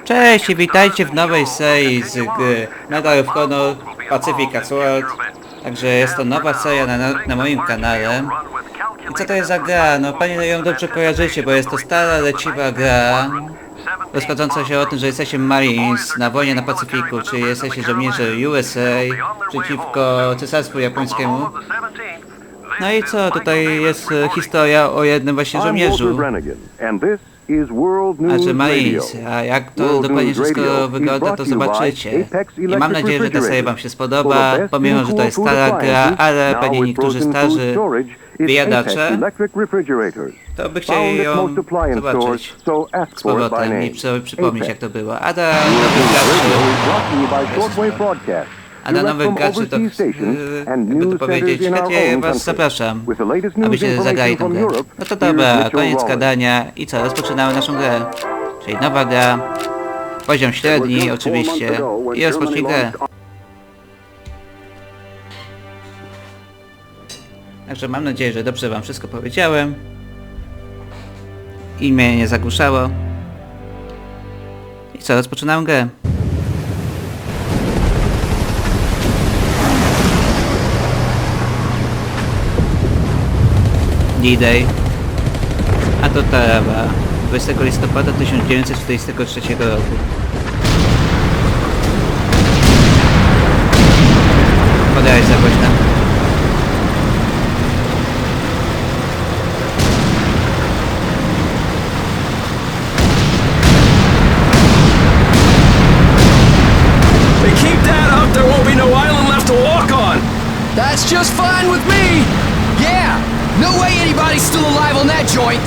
Cześć i witajcie w nowej serii z gry Medal of Honor Pacific Sword. Także jest to nowa seria na moim kanale. I co to jest za gra? No pewnie ją dobrze kojarzycie, bo jest to stara, leciwa gra rozchodząca się o tym, że jesteście Marines na wojnie na Pacyfiku, czyli jesteście żołnierze USA przeciwko cesarstwu japońskiemu. No i co? Tutaj jest historia o jednym właśnie żołnierzu. Znaczy Marines, a jak to dokładnie wszystko wygląda, to zobaczycie. I mam nadzieję, że ta seria wam się spodoba, pomimo że to jest stara gra, ale pewnie niektórzy starzy wyjadacze to by chcieli ją zobaczyć z powrotem i przypomnieć jak to było. A dla nowych graczy to, jakby to powiedzieć, chętnie was zapraszam, abyście zagrali tą grę. No to dobra, koniec gadania i co, rozpoczynamy naszą grę. Czyli nowa gra, poziom średni oczywiście i rozpocznij grę. Także mam nadzieję, że dobrze wam wszystko powiedziałem i mnie nie zagłuszało. I co, rozpoczynam grę. D-Day, a to Tarawa, 20 listopada 1943 roku. Podaj za głośno. They keep that up, there won't be no island left to walk on. That's just fine with me! Yeah! No way anybody's still alive on that joint!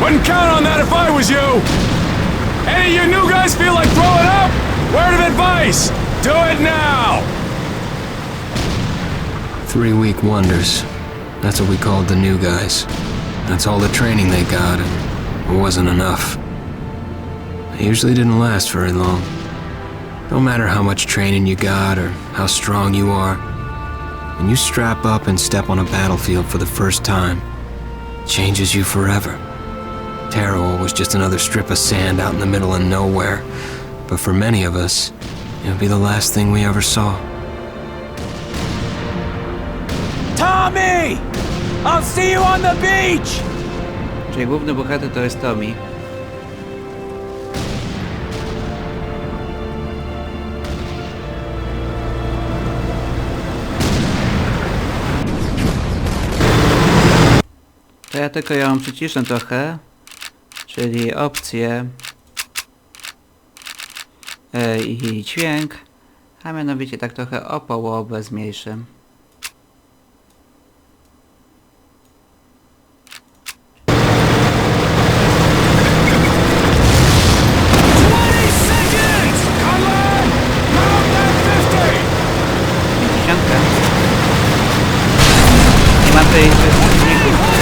Wouldn't count on that if I was you! Any of you new guys feel like throwing up? Word of advice! Do it now! 3-week wonders. That's what we called the new guys. That's all the training they got, and it wasn't enough. They usually didn't last very long. No matter how much training you got or how strong you are, when you strap up and step on a battlefield for the first time, it changes you forever. Terror was just another strip of sand out in the middle of nowhere, but for many of us, it would be the last thing we ever saw. Tommy! I'll see you on the beach! Czyli główny bohater to jest Tommy. To ja tylko ją przyciszę trochę, czyli opcje i dźwięk, a mianowicie tak trochę o połowę zmniejszę. Nie mam tutaj przeciwników.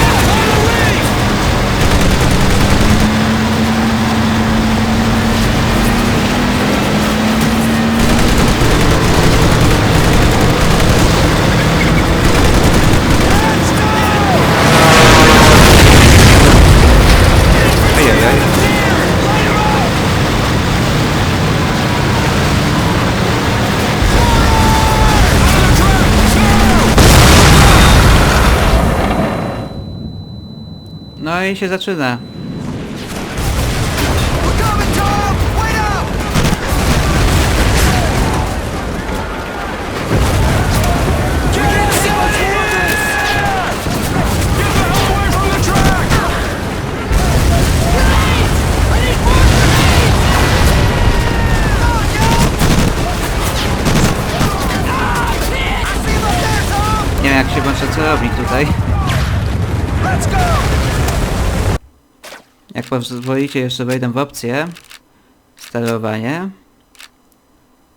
No i się zaczyna. Nie wiem jak się włącza celownik tutaj. Jak pozwolicie, jeszcze wejdę w opcję. Sterowanie.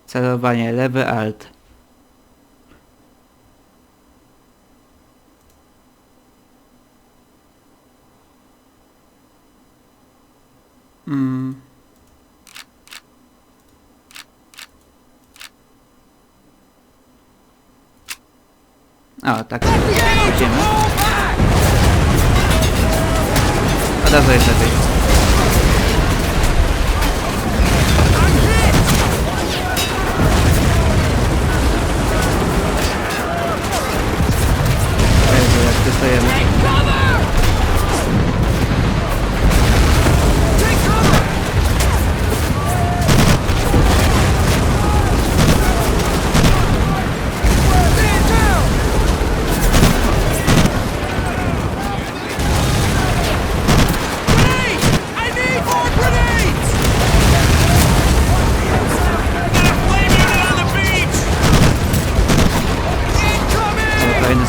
Celowanie, lewy alt. O, tak. Idziemy. Od razu jest lepiej.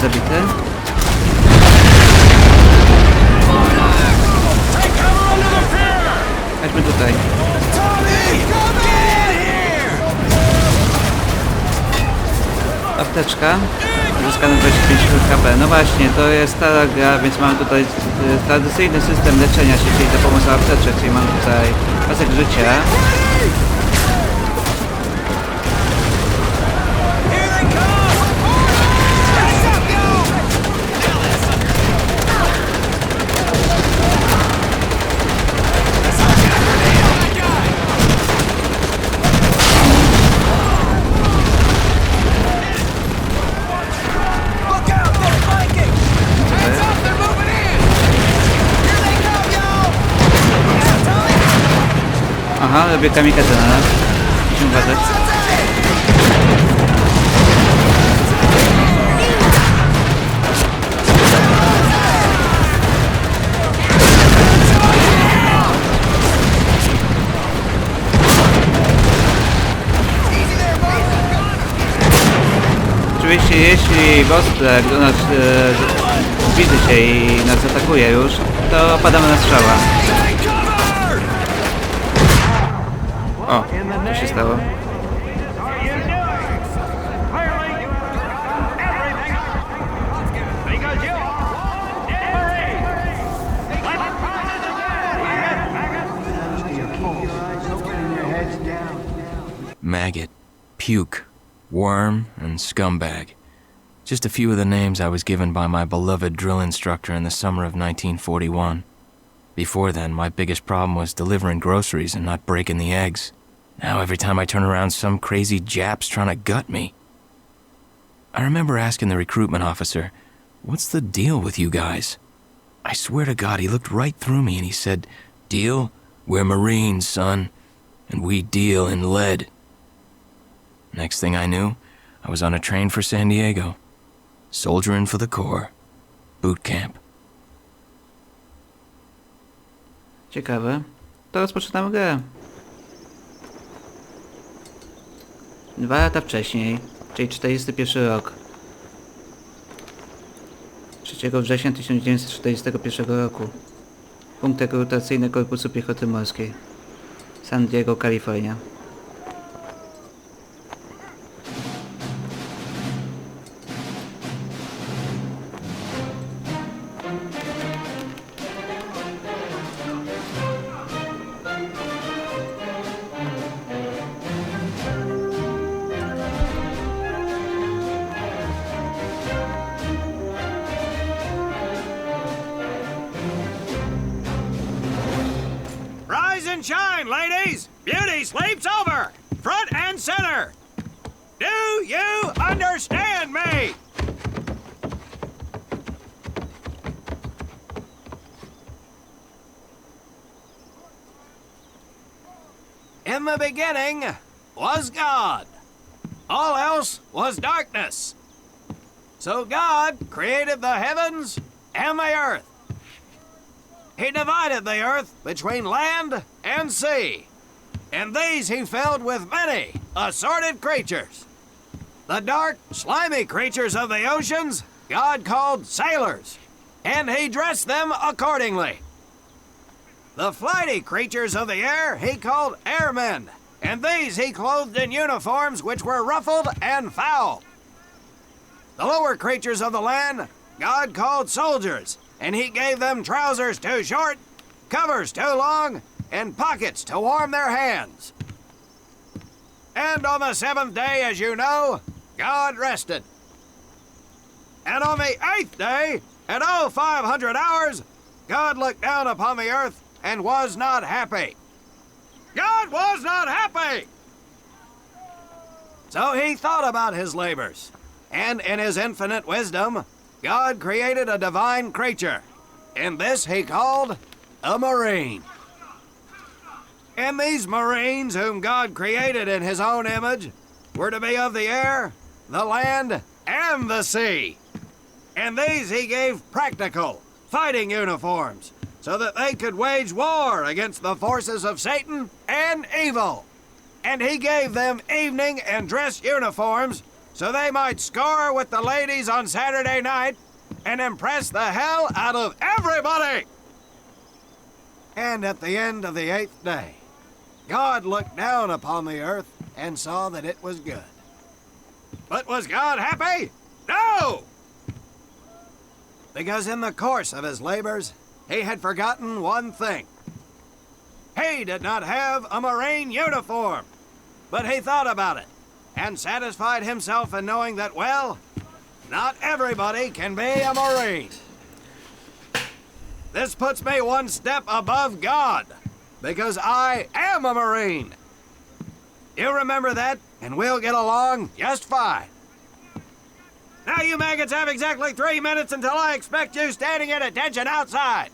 zabity. Chodźmy tutaj. Apteczka. Uzyskane 25 HP. No właśnie, to jest stara gra, więc mamy tutaj tradycyjny system leczenia się, czyli za pomocą apteczek, czyli mamy tutaj pasek życia. Aha, robię kamikadze na nas. Musimy uważać. Oczywiście jeśli boss do nas zbliży się i nas atakuje już, to padamy na strzała. O, co się stało? Maggot, puke, worm, and scumbag. Just a few of the names I was given by my beloved drill instructor in the summer of 1941. Before then, my biggest problem was delivering groceries and not breaking the eggs. Now every time I turn around, some crazy Jap's trying to gut me. I remember asking the recruitment officer, "What's the deal with you guys?" I swear to God, he looked right through me and he said, "Deal? We're Marines, son, and we deal in lead." Next thing I knew, I was on a train for San Diego. Soldiering for the Corps. Boot camp. Ciekawe. To rozpoczynamy grę. 2 lata wcześniej, czyli 41 rok. 3 września 1941 roku. Punkt rekrutacyjny Korpusu Piechoty Morskiej. San Diego, Kalifornia. Shine, ladies! Beauty sleeps over! Front and center! Do you understand me? In the beginning was God. All else was darkness. So God created the heavens and the earth. He divided the earth between land and sea, and these he filled with many assorted creatures. The dark, slimy creatures of the oceans God called sailors, and he dressed them accordingly. The flighty creatures of the air he called airmen, and these he clothed in uniforms which were ruffled and foul. The lower creatures of the land God called soldiers, and he gave them trousers too short, covers too long, and pockets to warm their hands. And on the seventh day, as you know, God rested. And on the eighth day, at 0500 hours, God looked down upon the earth and was not happy. God was not happy! So he thought about his labors, and in his infinite wisdom, God created a divine creature, and this he called a Marine. And these Marines, whom God created in his own image, were to be of the air, the land, and the sea. And these he gave practical, fighting uniforms, so that they could wage war against the forces of Satan and evil. And he gave them evening and dress uniforms so they might score with the ladies on Saturday night and impress the hell out of everybody. And at the end of the 8th day, God looked down upon the earth and saw that it was good. But was God happy? No! Because in the course of his labors, he had forgotten one thing. He did not have a Marine uniform, but he thought about it and satisfied himself in knowing that, well, not everybody can be a Marine. This puts me one step above God, because I am a Marine. You remember that, and we'll get along just fine. Now you maggots have exactly 3 minutes until I expect you standing at attention outside.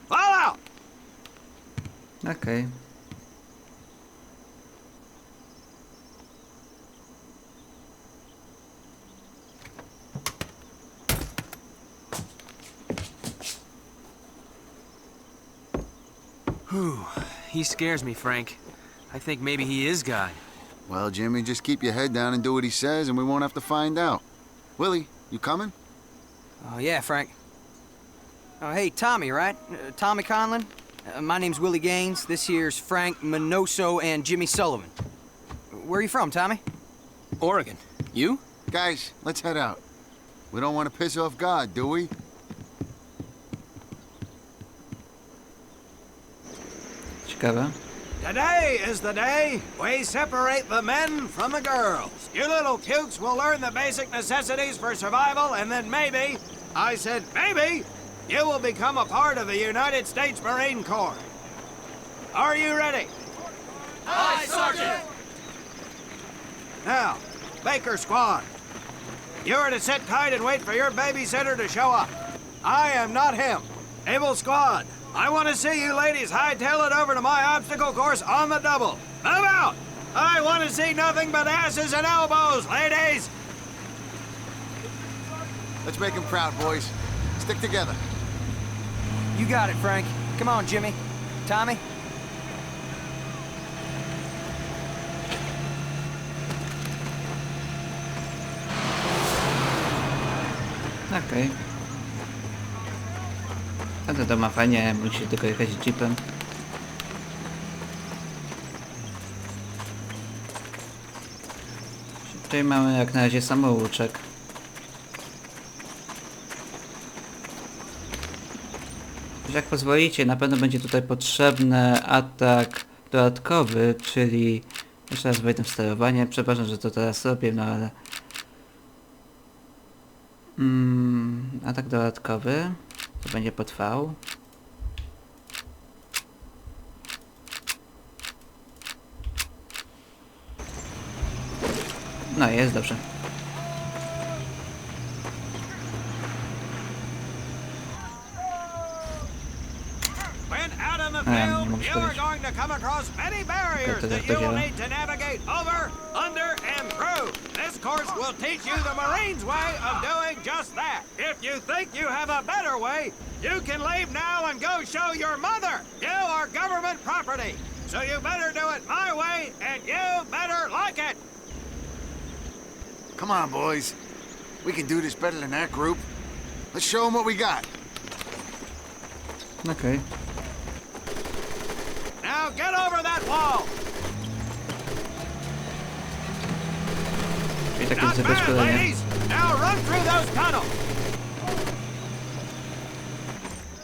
Fall out! Okej. Whew. He scares me, Frank. I think maybe he is God. Well, Jimmy, just keep your head down and do what he says, and we won't have to find out. Willie, you coming? Oh, yeah, Frank. Oh, hey, Tommy, right? Tommy Conlon? My name's Willie Gaines. This here's Frank Minoso and Jimmy Sullivan. Where are you from, Tommy? Oregon. You? Guys, let's head out. We don't want to piss off God, do we? Ciekawe. Today is the day we separate the men from the girls. You little pukes will learn the basic necessities for survival, and then maybe, I said maybe, you will become a part of the United States Marine Corps. Are you ready? Aye, Sergeant! Now, Baker Squad, you are to sit tight and wait for your babysitter to show up. I am not him. Able Squad, I want to see you ladies hightail it over to my obstacle course on the double. Move out! I want to see nothing but asses and elbows, ladies! Let's make him proud, boys. Stick together. You got it, Frank. Come on, Jimmy. Tommy? Okej. No to ma fajnie, musi tylko jechać jeepem. Tutaj mamy jak na razie samouczek. Jak pozwolicie, na pewno będzie tutaj potrzebny atak dodatkowy, czyli jeszcze raz wejdę w sterowanie. Przepraszam, że to teraz robię, no ale atak dodatkowy to będzie potrwał. No jest dobrze. When out in the field, mogę you are powiedzieć. going to come across many barriers to that you will działa. need to navigate over, under, and through. This course will teach you the Marines' way of doing just that. If you think you have a better way, you can leave now and go show your mother. You are government property, so you better do it my way, and you better like it. Come on, boys. We can do this better than that group. Let's show them what we got. Okej. Now get over that wall. Czyli takie Not widzę bad, szkolenie. ladies. Now run through those tunnels.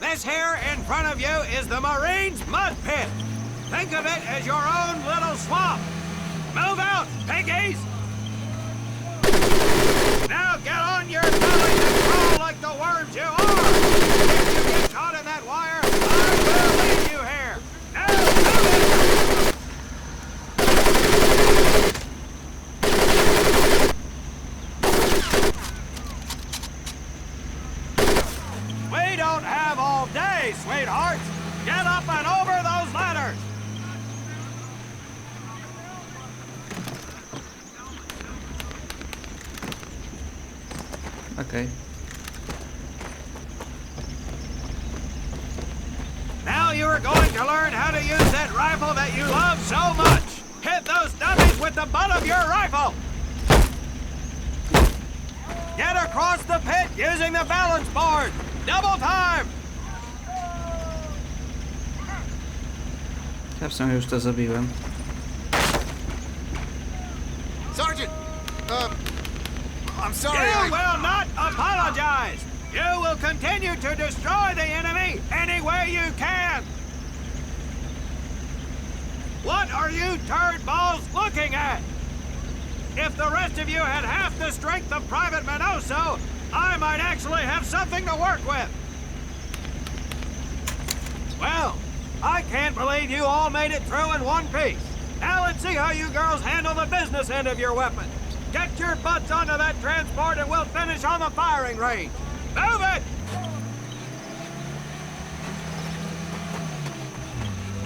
This here in front of you is the Marines' mud pit. Think of it as your own little swamp. Move out, piggies! Now get on your bellies and crawl like the worms you are! If you get caught in that wire, I will leave you here! Now, move it! We don't have all day, sweethearts! Get up and over those ladders! Okej. Now you are going to learn how to use that rifle that you love so much. Hit those dummies with the butt of your rifle. Get across the pit using the balance board. Double time. Ja w sumie już to zrobiłem. Sergeant! I'm sorry, You will not apologize. You will continue to destroy the enemy any way you can. What are you turd balls looking at? If the rest of you had half the strength of Private Minoso, I might actually have something to work with. Well, I can't believe you all made it through in one piece. Now let's see how you girls handle the business end of your weapon. Get your butts onto that transport and we'll finish on the firing range. Move it!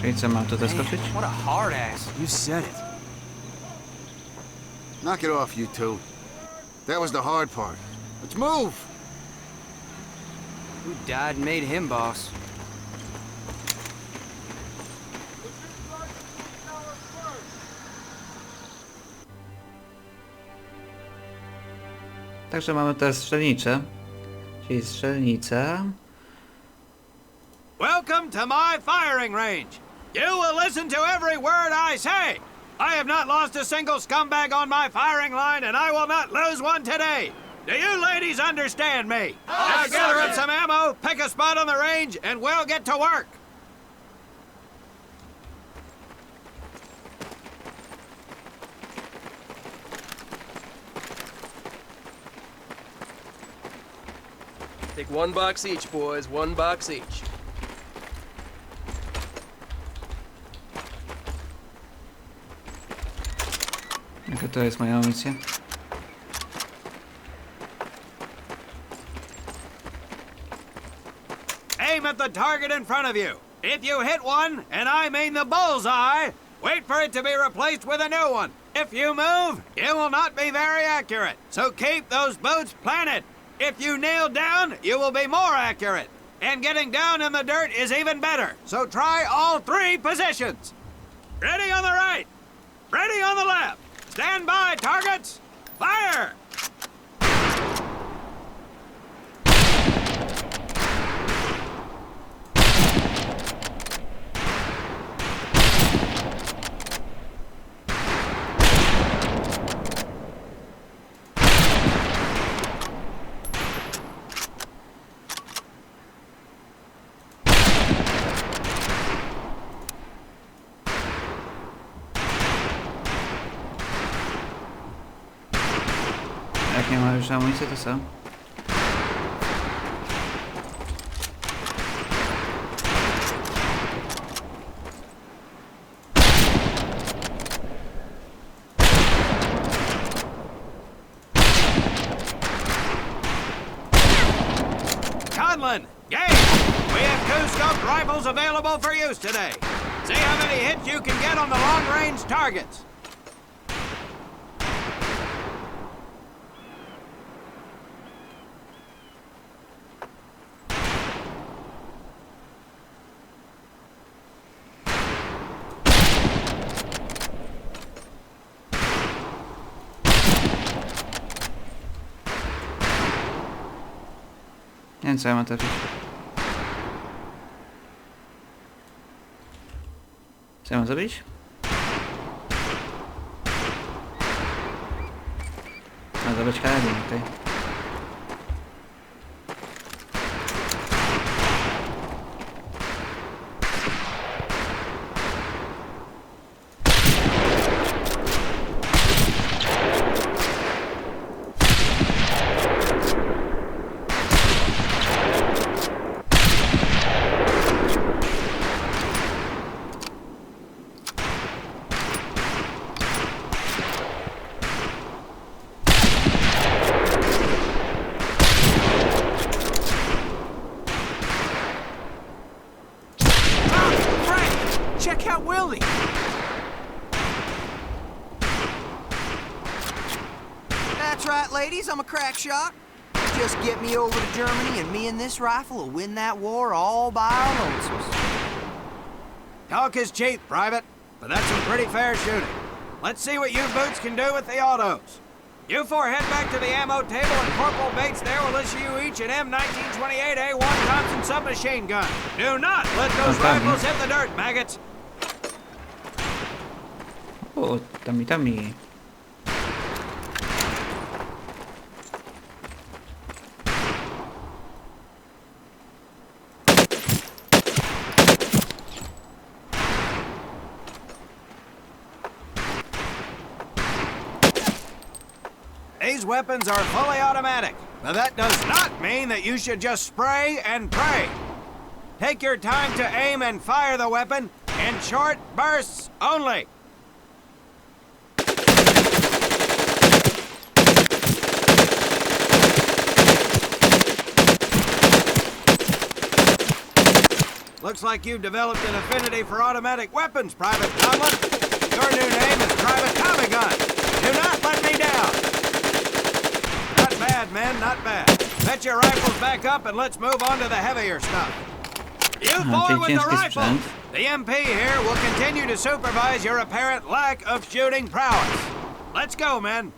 Czyli co, mam to zaskoczyć? What a hard ass. You said it. Knock it off, you two. That was the hard part. Let's move! Who died and made him boss? Także mamy teraz strzelnicze. Czyli strzelnica. Welcome to my firing range. You will listen to every word I say. I have not lost a single scumbag on my firing line, and I will not lose one today. Do you ladies understand me? Now gather up some ammo, pick a spot on the range, and we'll get to work. Take 1 box each, boys. 1 box each. Jaka to jest moja amunicja? Aim at the target in front of you. If you hit one, and I mean the bullseye, wait for it to be replaced with a new one. If you move, it will not be very accurate. So keep those boots planted. If you kneel down, you will be more accurate. And getting down in the dirt is even better. So try all 3 positions. Ready on the right. Ready on the left. Stand by, targets. Fire! Jak nie ma już amunicji, to co? Conlon, Gage, we have 2 scoped rifles available for use today. See how many hits you can get on the long-range targets. Nie wiem co ja mam trafić. Co ja mam zrobić? A zdobyć karabin tutaj. Check out Willie! That's right, ladies, I'm a crack shot. Just get me over to Germany and me and this rifle will win that war all by our lonesomes. Talk is cheap, Private, but that's some pretty fair shooting. Let's see what you boots can do with the autos. You four head back to the ammo table and Corporal Bates there will issue you each an M1928A1 Thompson submachine gun. Do not let those Okay. rifles hit the dirt, maggots. O, tami. These weapons are fully automatic, but that does not mean that you should just spray and pray. Take your time to aim and fire the weapon in short bursts only. Looks like you've developed an affinity for automatic weapons, Private Conlon. Your new name is Private Tommy Gun. Do not let me down. Not bad, men, not bad. Set your rifles back up and let's move on to the heavier stuff. You four with the ciężki rifles. sprzęt. The MP here will continue to supervise your apparent lack of shooting prowess. Let's go, men.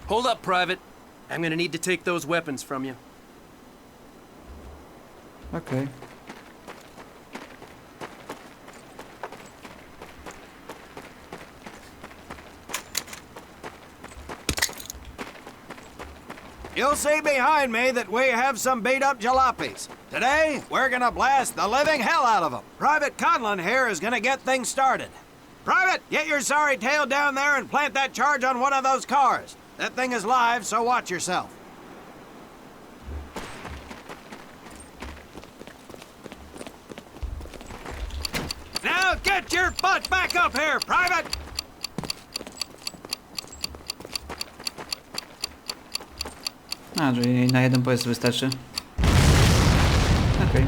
Hold up, Private. I'm gonna need to take those weapons from you. Okej. You'll see behind me that we have some beat-up jalopies. Today, we're gonna blast the living hell out of them. Private Conlon here is gonna get things started. Private, get your sorry tail down there and plant that charge on one of those cars. That thing is live, so watch yourself. Now get your butt back up here, Private! A, czyli na jeden pojazd wystarczy. Okej.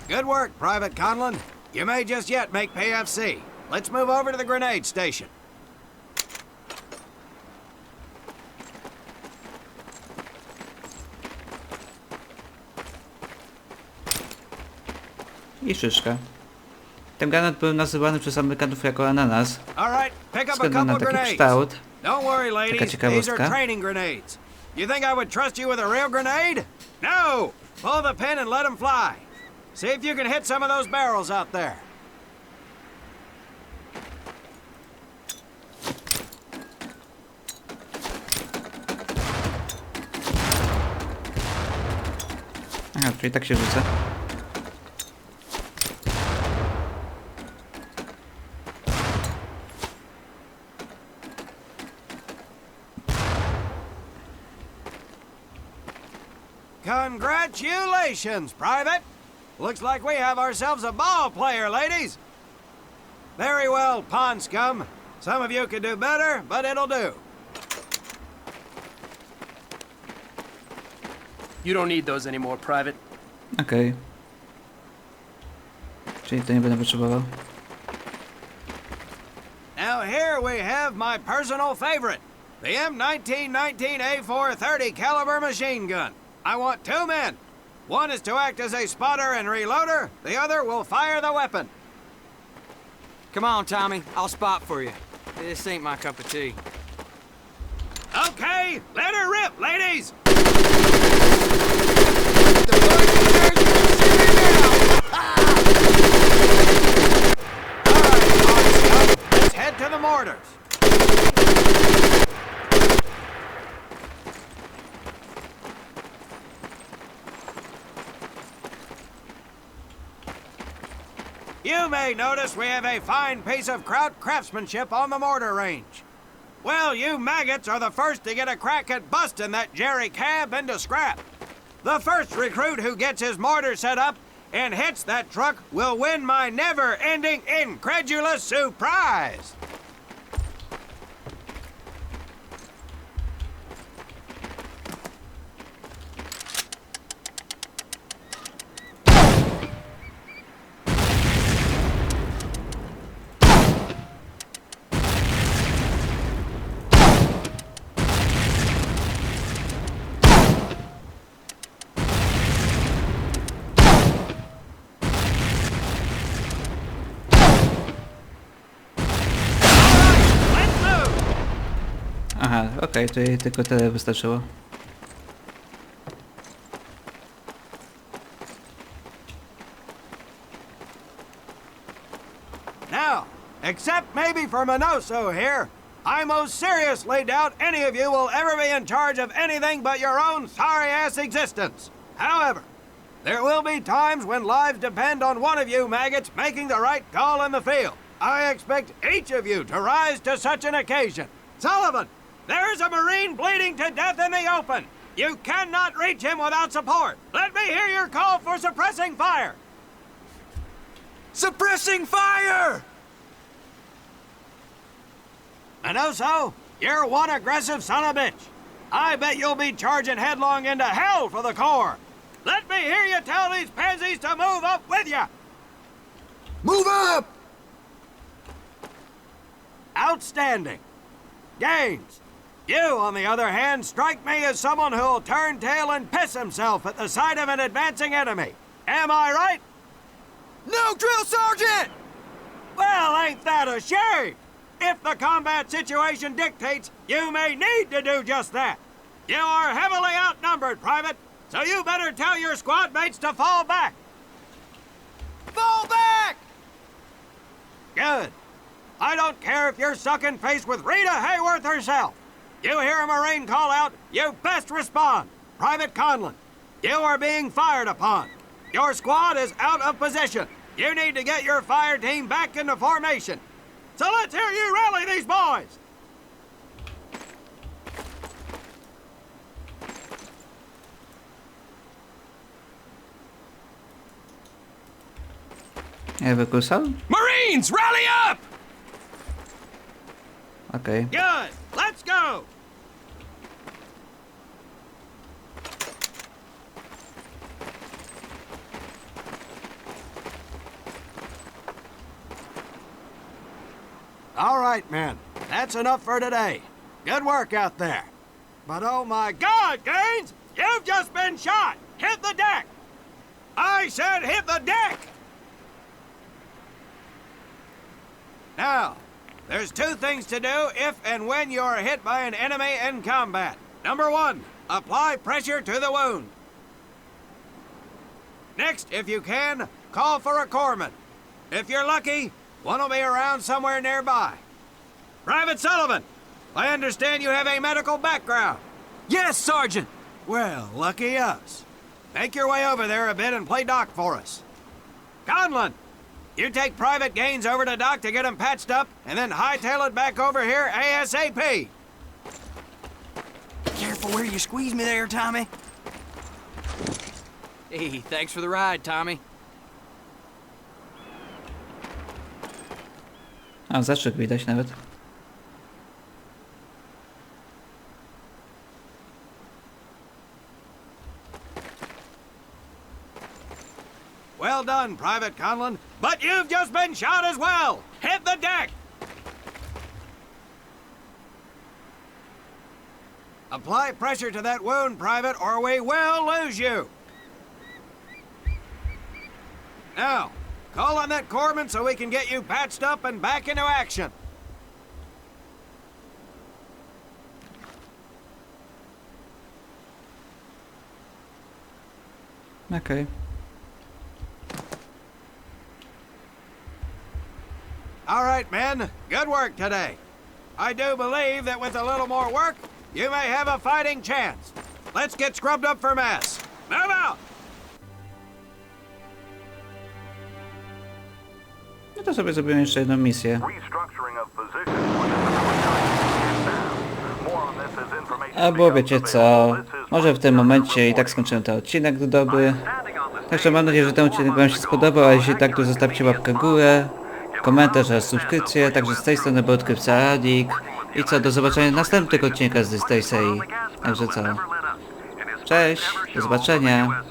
Good work, Private Conlon. You may just yet make PFC. Let's move over to the grenade station. I szyszka. Ten granat był nazywany przez Amerykanów jako ananas. All right, pick up a Względu na couple taki grenades. kształt. Don't worry, ladies. These ciekawostka. are training grenades. You think I would trust you with a real grenade? No! Pull the pin and let them fly. See if you can hit some of those barrels out there. Aha, czyli tak się rzuca. Congratulations, Private! Looks like we have ourselves a ball player, ladies. Very well, pond scum. Some of you could do better, but it'll do. You don't need those anymore, Private. Okej. Czyli to nie będę potrzebował. Now here we have my personal favorite, the M1919A4 30-caliber machine gun. I want two men. One is to act as a spotter and reloader. The other will fire the weapon. Come on, Tommy. I'll spot for you. This ain't my cup of tea. Okay, let her rip, ladies! All right, let's head to the mortars. You may notice we have a fine piece of kraut craftsmanship on the mortar range. Well, you maggots are the first to get a crack at busting that Jerry cab into scrap. The first recruit who gets his mortar set up and hits that truck will win my never-ending incredulous surprise. Okej, to jej tylko tyle wystarczyło. Now, except maybe for Minoso here, I most seriously doubt any of you will ever be in charge of anything but your own sorry-ass existence. However, there will be times when lives depend on one of you maggots making the right call in the field. I expect each of you to rise to such an occasion. Sullivan, there is a Marine bleeding to death in the open. You cannot reach him without support. Let me hear your call for suppressing fire. Suppressing fire! Minoso, you're one aggressive son of a bitch. I bet you'll be charging headlong into hell for the Corps. Let me hear you tell these pansies to move up with you. Move up! Outstanding. Gaines, you, on the other hand, strike me as someone who'll turn tail and piss himself at the sight of an advancing enemy. Am I right? No, drill sergeant! Well, ain't that a shame? If the combat situation dictates, you may need to do just that. You are heavily outnumbered, Private, so you better tell your squad mates to fall back. Fall back! Good. I don't care if you're sucking face with Rita Hayworth herself. You hear a Marine call out, you best respond. Private Conlon, you are being fired upon. Your squad is out of position. You need to get your fire team back into formation. So let's hear you rally these boys. Nie wykusał? Marines, rally up! Okej. Good. Let's go. All right, men. That's enough for today. Good work out there. But oh my God, Gaines! You've just been shot! Hit the deck! I said hit the deck! Now, there's two things to do if and when you're hit by an enemy in combat. Number one, apply pressure to the wound. Next, if you can, call for a corpsman. If you're lucky, one will be around somewhere nearby. Private Sullivan, I understand you have a medical background. Yes, Sergeant! Well, lucky us. Make your way over there a bit and play doc for us. Conlon, you take Private Gaines over to doc to get him patched up, and then hightail it back over here ASAP. Careful where you squeeze me there, Tommy. Hey, thanks for the ride, Tommy. A, zastrzyk widać nawet. Well done, Private Conlon, but you've just been shot as well. Hit the deck. Apply pressure to that wound, Private, or we will lose you. Now, call on that corpsman so we can get you patched up and back into action. Okej. All right, men. Good work today. I do believe that with a little more work, you may have a fighting chance. Let's get scrubbed up for mass. Move out! No to sobie zrobimy jeszcze jedną misję. Albo wiecie co, może w tym momencie i tak skończymy ten odcinek do doby. Także mam nadzieję, że ten odcinek wam się spodobał, a jeśli tak, to zostawcie łapkę w górę, komentarz oraz subskrypcję. Także z tej strony był odkrywca Radik. I co, do zobaczenia w następnych odcinkach z tej serii. Także co? Cześć, do zobaczenia.